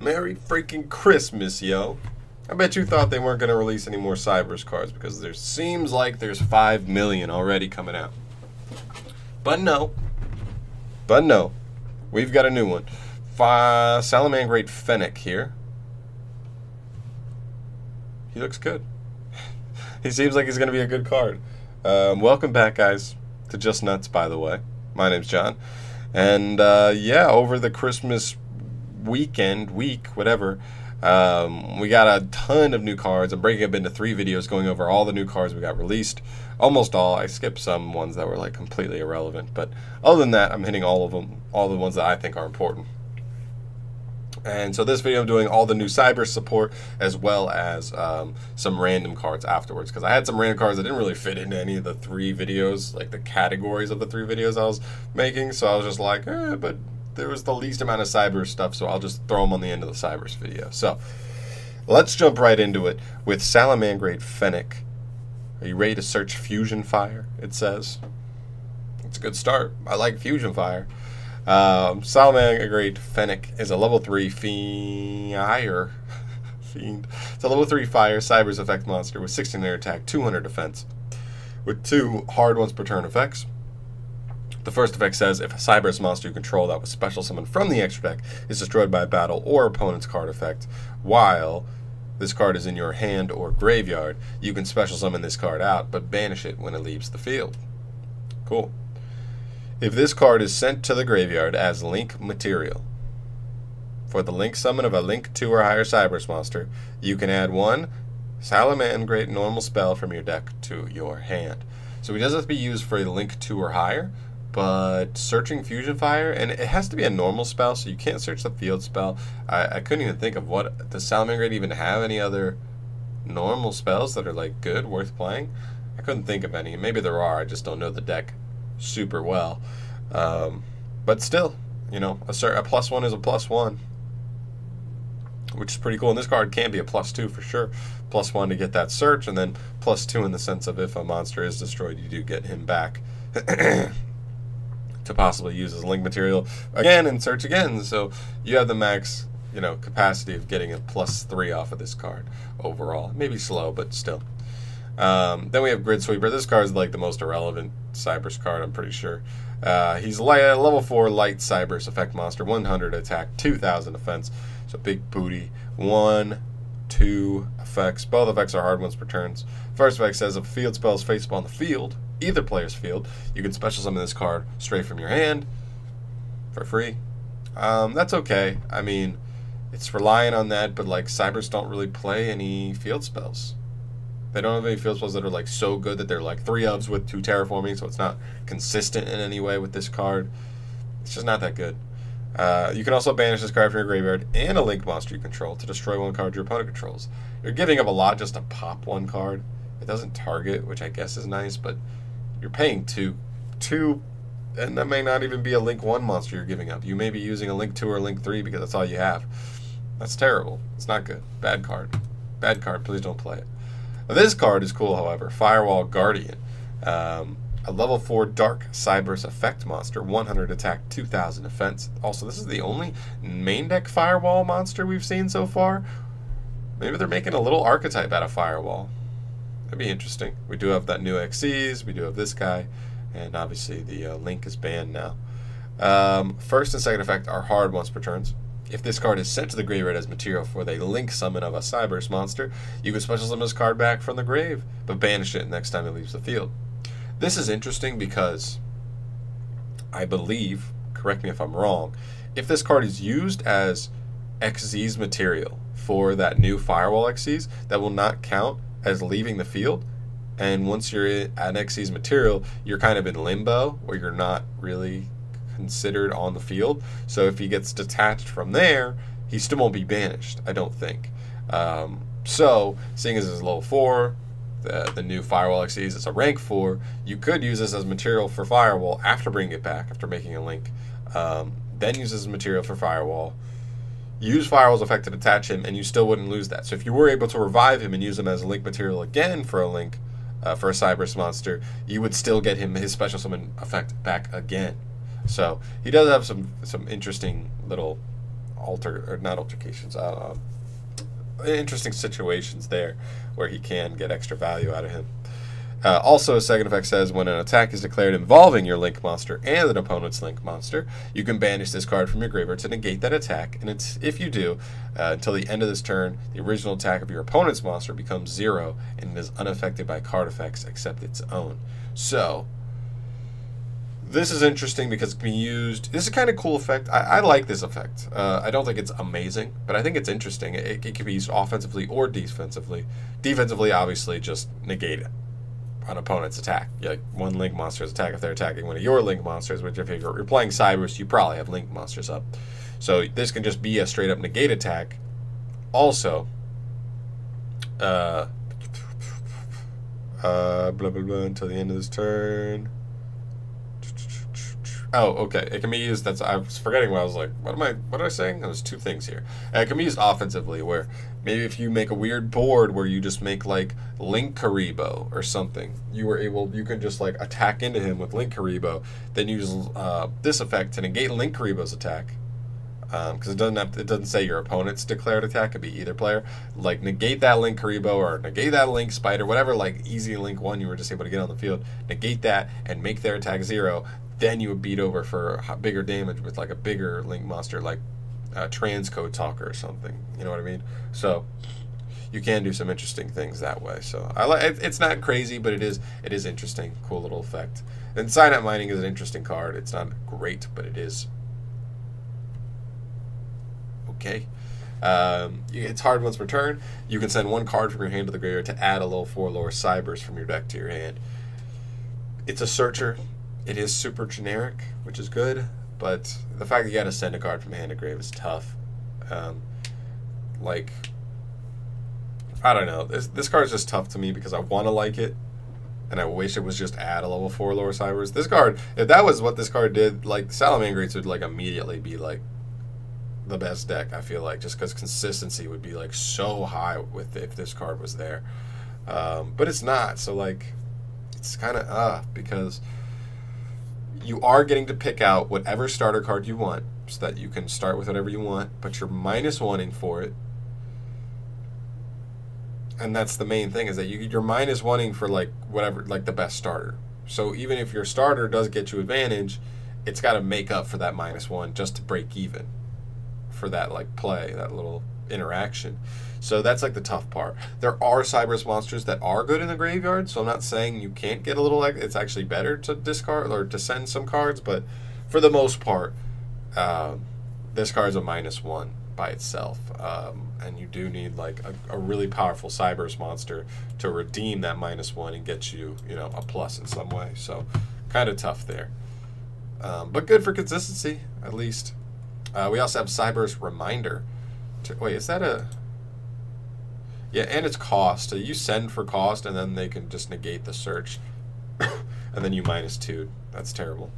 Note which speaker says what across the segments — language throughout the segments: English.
Speaker 1: Merry freaking Christmas, yo. I bet you thought they weren't going to release any more CYBERSE cards because there seems like there's 5 million already coming out. But no. We've got a new one. SALAMANGREAT Fennec here. He looks good. He seems like he's going to be a good card. Welcome back, guys, to JustNutz, by the way. My name's John. And, yeah, over the Christmas week, whatever, we got a ton of new cards. I'm breaking up into 3 videos going over all the new cards we got released. Almost all. I skipped some ones that were, like, completely irrelevant. But other than that, I'm hitting all of them, all the ones that I think are important. And so this video I'm doing all the new CYBERSE support as well as some random cards afterwards, because I had some random cards that didn't really fit into any of the 3 videos, like the categories of the 3 videos I was making. So I was just like, but there was the least amount of CYBERSE stuff, so I'll just throw them on the end of the CYBERSE video. So let's jump right into it with SALAMANGREAT Fennec. Are you ready to search Fusion Fire? It says. It's a good start. I like Fusion Fire. SALAMANGREAT Fennec is a level 3 fiend. It's a level 3 fire CYBERSE effect monster with 1600 attack, 200 defense, with 2 hard ones per turn effects. The first effect says if a CYBERSE monster you control that was special summoned from the extra deck is destroyed by a battle or opponent's card effect, while this card is in your hand or graveyard, you can special summon this card out, but banish it when it leaves the field. Cool. If this card is sent to the graveyard as link material, for the link summon of a link 2 or higher CYBERSE monster, you can add 1 SALAMANGREAT normal spell from your deck to your hand. So it doesn't have to be used for a link 2 or higher, but searching Fusion Fire, and it has to be a normal spell, so you can't search the field spell. I couldn't even think of what, does SALAMANGREAT even have any other normal spells that are like good, worth playing? I couldn't think of any. Maybe there are, I just don't know the deck super well. But still, you know, a +1 is a +1, which is pretty cool. And this card can be a +2 for sure. +1 to get that search, and then +2 in the sense of if a monster is destroyed, you do get him back to possibly use as link material again and search again. So you have the max, you know, capacity of getting a +3 off of this card overall. Maybe slow, but still. Then we have Grid Sweeper. This card is like the most irrelevant CYBERSE card, I'm pretty sure. He's level 4 light CYBERSE effect monster, 100 attack, 2000 defense. So big booty. 1, 2 effects. Both effects are hard ones per turns. First effect says if a field spell is face on the field, either player's field, you can special summon this card straight from your hand for free. That's okay. I mean, it's relying on that, but like CYBERSE don't really play any field spells. They don't have any field spells that are like so good that they're like 3 ofs with 2 terraforming, so it's not consistent in any way with this card. It's just not that good. You can also banish this card from your graveyard and a link monster you control to destroy 1 card your opponent controls. You're giving up a lot just to pop 1 card. It doesn't target, which I guess is nice, but you're paying 2, and that may not even be a link 1 monster you're giving up. You may be using a link 2 or link 3 because that's all you have. That's terrible. It's not good. Bad card. Bad card. Please don't play it. This card is cool, however. Firewall Guardian. A level 4 dark CYBERSE effect monster, 100 attack, 2000 defense. Also, this is the only main deck Firewall monster we've seen so far. Maybe they're making a little archetype out of Firewall. That'd be interesting. We do have that new XCs, we do have this guy, and obviously the link is banned now. First and second effect are hard once per turns. If this card is sent to the graveyard as material for the link summon of a CYBERSE monster, you can special summon this card back from the grave, but banish it next time it leaves the field. This is interesting because I believe, correct me if I'm wrong, if this card is used as XZ's material for that new Firewall XZs, that will not count as leaving the field. And once you're at XZ's material, you're kind of in limbo where you're not really considered on the field. So if he gets detached from there, he still won't be banished, I don't think. So seeing as it's level 4, the new Firewall XCs, it's a rank 4, you could use this as material for Firewall after bringing it back, after making a link. Then use this as material for Firewall. Use Firewall's effect to detach him, and you still wouldn't lose that. So if you were able to revive him and use him as a link material again for a link, for a CYBERSE monster, you would still get him his special summon effect back again. So he does have some interesting little interesting situations there where he can get extra value out of him. Also, a second effect says when an attack is declared involving your Link monster and an opponent's Link monster, you can banish this card from your graveyard to negate that attack. And if you do, until the end of this turn, the original attack of your opponent's monster becomes 0 and is unaffected by card effects except its own. So, this is interesting because it can be used. This is a kind of cool effect. I like this effect. I don't think it's amazing, but I think it's interesting. It can be used offensively or defensively. Defensively, obviously, just negate it. An opponent's attack. Like one Link monster's attack if they're attacking one of your Link monsters, which if you're playing CYBERSE, you probably have Link monsters up. So this can just be a straight up negate attack. Also, blah blah blah until the end of this turn. Oh, okay. It can be used. I was forgetting what I was like. What am I saying? There's two things here. It can be used offensively, where maybe if you make a weird board where you just make like Link Karibo or something, you can just like attack into him with Link Karibo, then use this effect to negate Link Karibo's attack. Because it doesn't say your opponent's declared attack. It could be either player. Like negate that Link Karibo or negate that Link Spider, whatever like easy Link 1 you were just able to get on the field. Negate that and make their attack 0. Then you would beat over for bigger damage with like a bigger Link monster like Transcode Talker or something. You know what I mean? So you can do some interesting things that way. So I like it's not crazy, but it is interesting. Cool little effect. And Sign-Up Mining is an interesting card. It's not great, but it is okay. It's hard once per turn. You can send one card from your hand to the graveyard to add a level 4 lower CYBERSE from your deck to your hand. It's a searcher. It is super generic, which is good, but the fact that you got to send a card from hand to grave is tough. Like, I don't know. This card is just tough to me because I want to like it, and I wish it was just add a level 4 lower CYBERSE. This card, if that was what this card did, like Salamangreats would like immediately be like the best deck. I feel like just because consistency would be like so high with if this card was there, but it's not. So like, it's kind of because you are getting to pick out whatever starter card you want, so that you can start with whatever you want, but you're -1ing for it. And that's the main thing, is that you're -1ing for like whatever, like the best starter. So even if your starter does get you advantage, it's got to make up for that -1 just to break even for that like play, that little interaction. So that's like the tough part. There are CYBERSE monsters that are good in the graveyard, so I'm not saying you can't get a little, like it's actually better to discard or to send some cards, but for the most part, this card's a -1 by itself, and you do need like a really powerful CYBERSE monster to redeem that -1 and get you, a plus in some way. So kind of tough there, but good for consistency at least. We also have CYBERSE Reminder. Wait, is that a... Yeah, and it's cost. So you send for cost, and then they can just negate the search. And then you -2. That's terrible.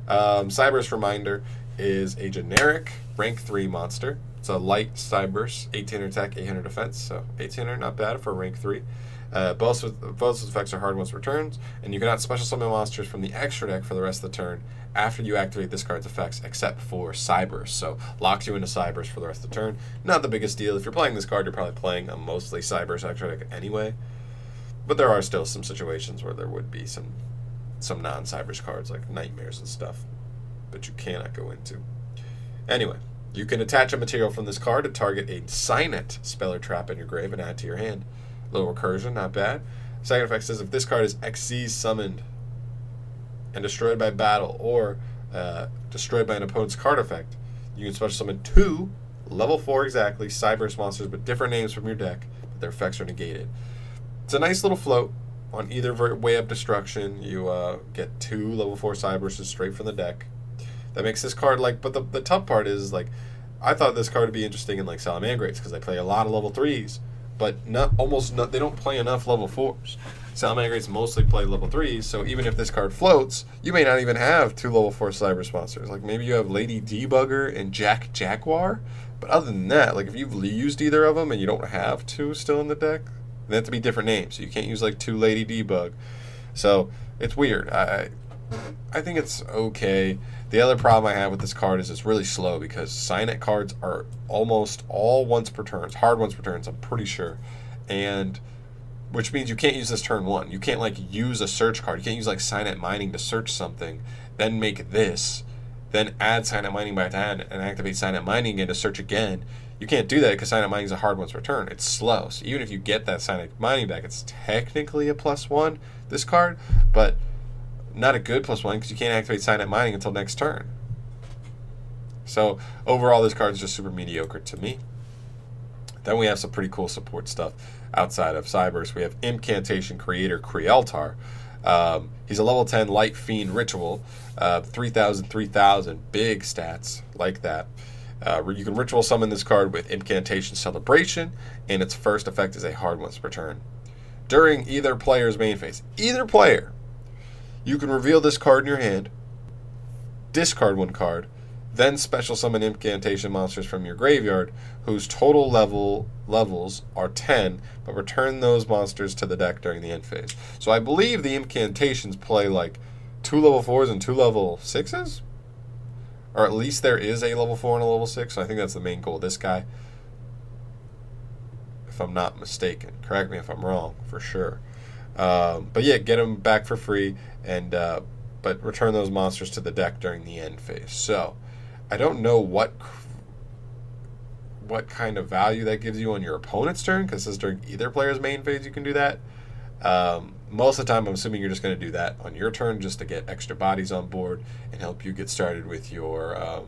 Speaker 1: CYBERSE Reminder is a generic rank 3 monster. It's a light CYBERSE, 1800 attack, 800 defense. So 1800, not bad for rank 3. Both its effects are hard once per turn, and you cannot special summon monsters from the extra deck for the rest of the turn after you activate this card's effects, except for CYBERSE. So locks you into CYBERSE for the rest of the turn. Not the biggest deal. If you're playing this card, you're probably playing a mostly CYBERSE extra deck anyway. But there are still some situations where there would be some non-CYBERSE cards like Nightmares and stuff, but you cannot go into. Anyway, you can attach a material from this card to target a Signet spell or trap in your grave and add to your hand. Little recursion, not bad. Second effect says if this card is Xyz summoned and destroyed by battle or destroyed by an opponent's card effect, you can special summon 2 level 4 exactly CYBERSE monsters with different names from your deck, but their effects are negated. It's a nice little float. On either way of destruction, you get 2 level 4 CYBERSEs straight from the deck. That makes this card like, but the tough part is like, I thought this card would be interesting in like Salamangreats because they play a lot of level 3s. But they don't play enough level 4s. Salamangreats mostly play level 3s, so even if this card floats, you may not even have 2 level 4 CYBERSE monsters. Like maybe you have Lady Debugger and Jack Jaguar, but other than that, like if you've used either of them and you don't have 2 still in the deck, they have to be different names. So you can't use like 2 Lady Debug. So it's weird. I think it's okay. The other problem I have with this card is it's really slow because Signet cards are almost all once per turns, hard once per turns, I'm pretty sure. And which means you can't use this turn one. You can't like use a search card. You can't use like Signet Mining to search something, then make this, then add Signet Mining by 10 and activate Signet Mining again to search again. You can't do that because Signet Mining is a hard once per turn. It's slow. So even if you get that Signet Mining back, it's technically a +1, this card, but not a good +1 because you can't activate Signet Mining until next turn. So overall, this card is just super mediocre to me. Then we have some pretty cool support stuff outside of CYBERSE. We have Incantation Creator Crealtar. He's a level 10 Light Fiend Ritual, 3,000, 3,000, big stats like that. You can ritual summon this card with Incantation Celebration, and its first effect is a hard once per turn. During either player's main phase, either player, you can reveal this card in your hand, discard one card, then special summon incantation monsters from your graveyard whose total levels are 10, but return those monsters to the deck during the end phase. So I believe the incantations play like 2 level 4s and 2 level 6s? Or at least there is a level 4 and a level 6, so I think that's the main goal of this guy. If I'm not mistaken. Correct me if I'm wrong, for sure. But yeah, get them back for free, and but return those monsters to the deck during the end phase. So I don't know what kind of value that gives you on your opponent's turn, because it says during either player's main phase you can do that. Most of the time I'm assuming you're just going to do that on your turn just to get extra bodies on board and help you get started with your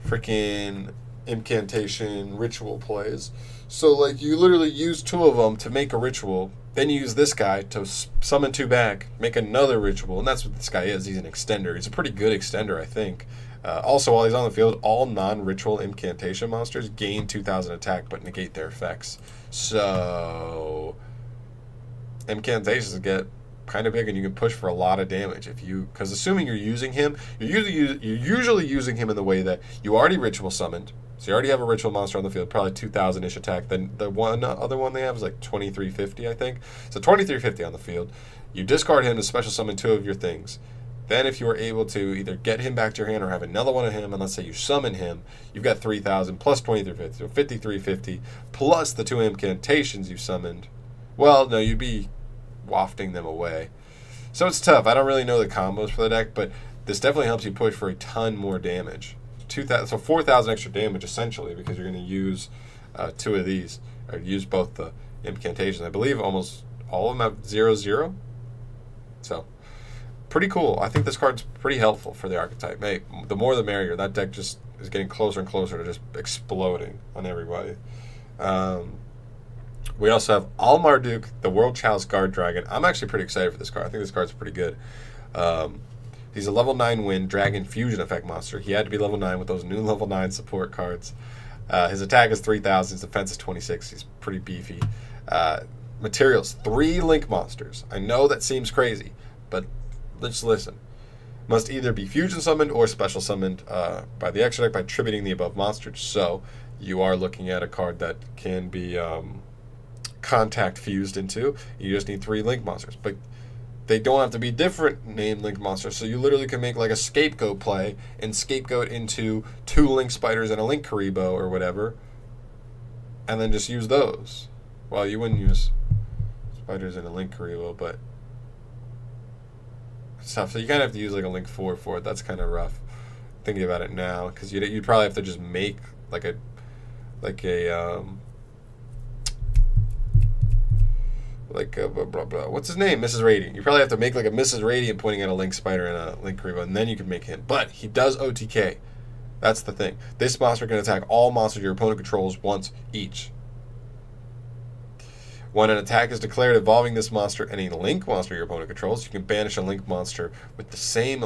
Speaker 1: freaking incantation ritual plays. So like you literally use 2 of them to make a ritual, then you use this guy to summon 2 back, make another ritual, and that's what this guy is. He's an extender. He's a pretty good extender, I think. Also, while he's on the field, all non-ritual incantation monsters gain 2,000 attack but negate their effects. So incantations get kind of big, and you can push for a lot of damage if you, because assuming you're using him, you're usually using him in the way that you already ritual summoned. So you already have a ritual monster on the field, probably 2,000-ish attack. Then the other one they have is like 2,350, I think. So 2,350 on the field. You discard him to special summon 2 of your things. Then if you are able to either get him back to your hand or have another one of him, and let's say you summon him, you've got 3,000 plus 2,350, so 5,350, plus the 2 incantations you summoned. Well, no, you'd be wafting them away. So it's tough. I don't really know the combos for the deck, but this definitely helps you push for a ton more damage. 2,000, so 4,000 extra damage essentially, because you're going to use 2 of these, or use both the incantations. I believe almost all of them have 0/0. So pretty cool. I think this card's pretty helpful for the archetype. Hey, the more the merrier. That deck just is getting closer and closer to just exploding on everybody. We also have Al-Marduk, the World Chalice Guard Dragon. I'm actually pretty excited for this card. I think this card's pretty good. He's a level 9 Wind Dragon Fusion Effect monster. He had to be level 9 with those new level 9 support cards. His attack is 3,000. His defense is 26. He's pretty beefy. Materials, 3 Link monsters. I know that seems crazy, but let's listen. Must either be fusion summoned or special summoned by the extra deck by tributing the above monsters. So you are looking at a card that can be contact fused into. You just need 3 Link monsters. But they don't have to be different named Link monsters. So you literally can make like a scapegoat play and scapegoat into 2 Link Spiders and a Link Karibo or whatever. And then just use those. Well, you wouldn't use Spiders and a Link Karibo, but stuff. So you kind of have to use like a Link 4 for it. That's kind of rough thinking about it now, because you'd probably have to just make like a what's his name? Mrs. Radiant. You probably have to make like a Mrs. Radiant pointing at a Link Spider and a Link Karibo, and then you can make him. But he does OTK. That's the thing. This monster can attack all monsters your opponent controls once each. When an attack is declared involving this monster and a Link monster your opponent controls, you can banish a Link monster with the same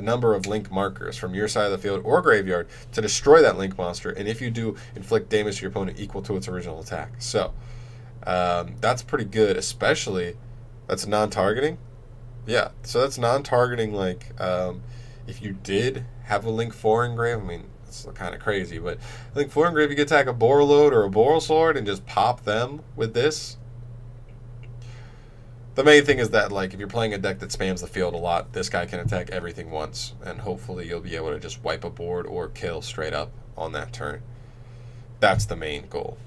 Speaker 1: number of Link markers from your side of the field or graveyard to destroy that Link monster, and if you do, inflict damage to your opponent equal to its original attack. So that's pretty good, especially that's non-targeting. Yeah, so that's non-targeting. Like if you did have a Link 4 engrave, I mean, it's kind of crazy, but I think 4 engrave, you could attack a Borreload or a Borrelsword and just pop them with this. The main thing is that, like, if you're playing a deck that spams the field a lot, this guy can attack everything once, and hopefully you'll be able to just wipe a board or kill straight up on that turn. That's the main goal.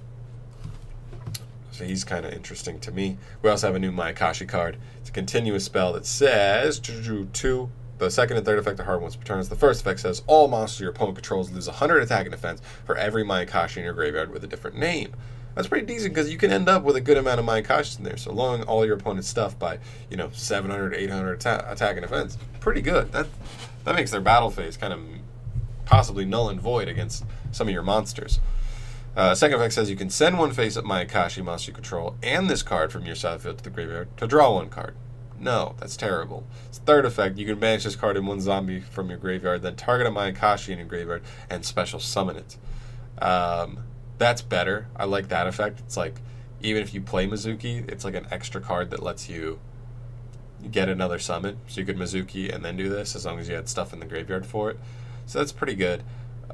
Speaker 1: So he's kind of interesting to me. We also have a new Mayakashi card. It's a continuous spell that says, two. The second and third effect are hard once per turn. The first effect says, all monsters your opponent controls lose 100 attack and defense for every Mayakashi in your graveyard with a different name. That's pretty decent because you can end up with a good amount of Mayakashis in there. So lowering all your opponent's stuff by, 700, 800 attack and defense. Pretty good. That makes their battle phase kind of possibly null and void against some of your monsters. Second effect says you can send one face-up Mayakashi monster you control and this card from your side field to the graveyard to draw one card. No, that's terrible. Third effect, you can banish this card and one zombie from your graveyard, then target a Mayakashi in your graveyard and special summon it. That's better. I like that effect. It's like, even if you play Mizuki, it's like an extra card that lets you get another summon. So you could Mizuki and then do this, as long as you had stuff in the graveyard for it. So that's pretty good.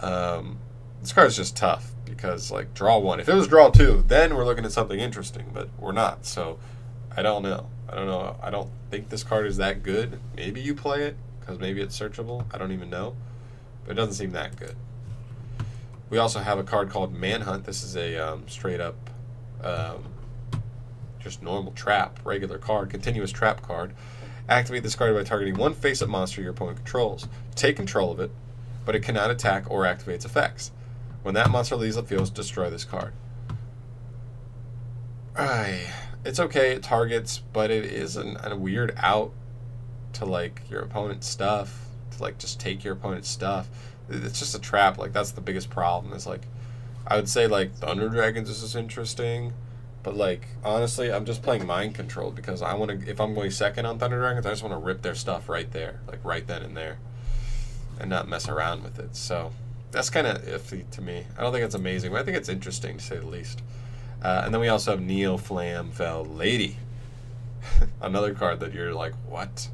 Speaker 1: This card's just tough, because, like, draw one. If it was draw two, then we're looking at something interesting, but we're not. So I don't know. I don't think this card is that good. Maybe you play it, because maybe it's searchable. I don't even know. But it doesn't seem that good. We also have a card called Manhunt. This is a straight up just normal trap, regular card, continuous trap card. Activate this card by targeting one face-up monster your opponent controls. Take control of it, but it cannot attack or activate its effects. When that monster leaves the field, destroy this card. It's okay, it targets, but it is a weird out to, like, your opponent's stuff, to, like, just take your opponent's stuff. It's just a trap. Like, that's the biggest problem. Is, like, I would say, like, Thunder Dragons is interesting, but, like, honestly, I'm just playing Mind Control because I want to. If I'm going second on Thunder Dragons, I just want to rip their stuff right there, like right then and there, and not mess around with it. So that's kind of iffy to me. I don't think it's amazing, but I think it's interesting to say the least. And then we also have Neo Flam Vel Lady, another card that you're like, what,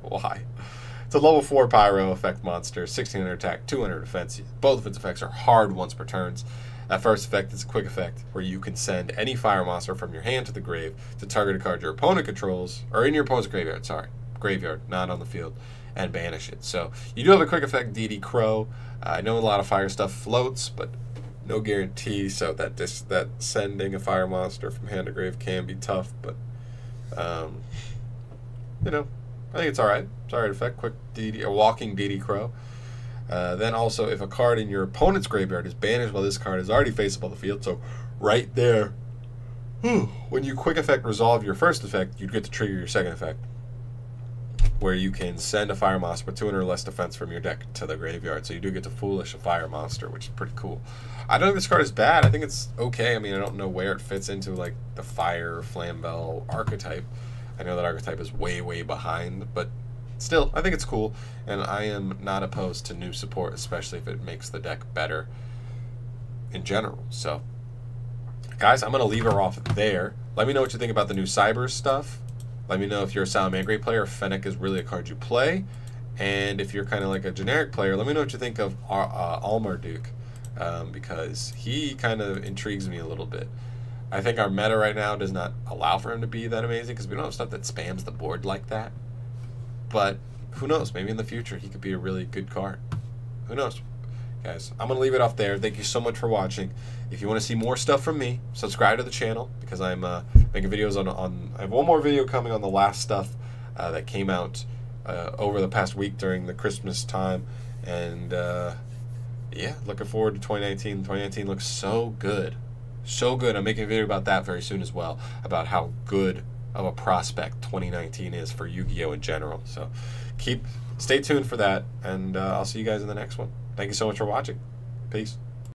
Speaker 1: why? It's a level 4 Pyro effect monster, 1600 attack, 200 defense. Both of its effects are hard once per turn. That first effect is a quick effect where you can send any fire monster from your hand to the grave to target a card your opponent controls, or in your opponent's graveyard, graveyard, not on the field, and banish it. So you do have a quick effect, DD Crow. I know a lot of fire stuff floats, but no guarantee, so that sending a fire monster from hand to grave can be tough, but I think it's alright. It's alright effect. Quick DD, a walking DD Crow. Then also, if a card in your opponent's graveyard is banished while this card is already face-up on the field, so right there, when you quick effect resolve your first effect, you'd get to trigger your second effect, where you can send a fire monster with 200 or less defense from your deck to the graveyard. So you do get to Foolish a fire monster, which is pretty cool. I don't think this card is bad. I think it's okay. I mean, I don't know where it fits into, like, the Fire Flamvel archetype. I know that archetype is way, way behind, but still, I think it's cool, and I am not opposed to new support, especially if it makes the deck better in general. So, guys, I'm going to leave her off there. Let me know what you think about the new CYBERSE stuff. Let me know if you're a Salamangreat player, if Fennec is really a card you play, and if you're kind of like a generic player, let me know what you think of Almarduke, because he kind of intrigues me a little bit. I think our meta right now does not allow for him to be that amazing because we don't have stuff that spams the board like that. But who knows? Maybe in the future he could be a really good card. Who knows? Guys, I'm going to leave it off there. Thank you so much for watching. If you want to see more stuff from me, subscribe to the channel because I'm making videos on I have one more video coming on the last stuff that came out over the past week during the Christmas time. And yeah, looking forward to 2019. 2019 looks so good. So good. I'm making a video about that very soon as well, about how good of a prospect 2019 is for Yu-Gi-Oh! In general. So stay tuned for that, and I'll see you guys in the next one. Thank you so much for watching. Peace.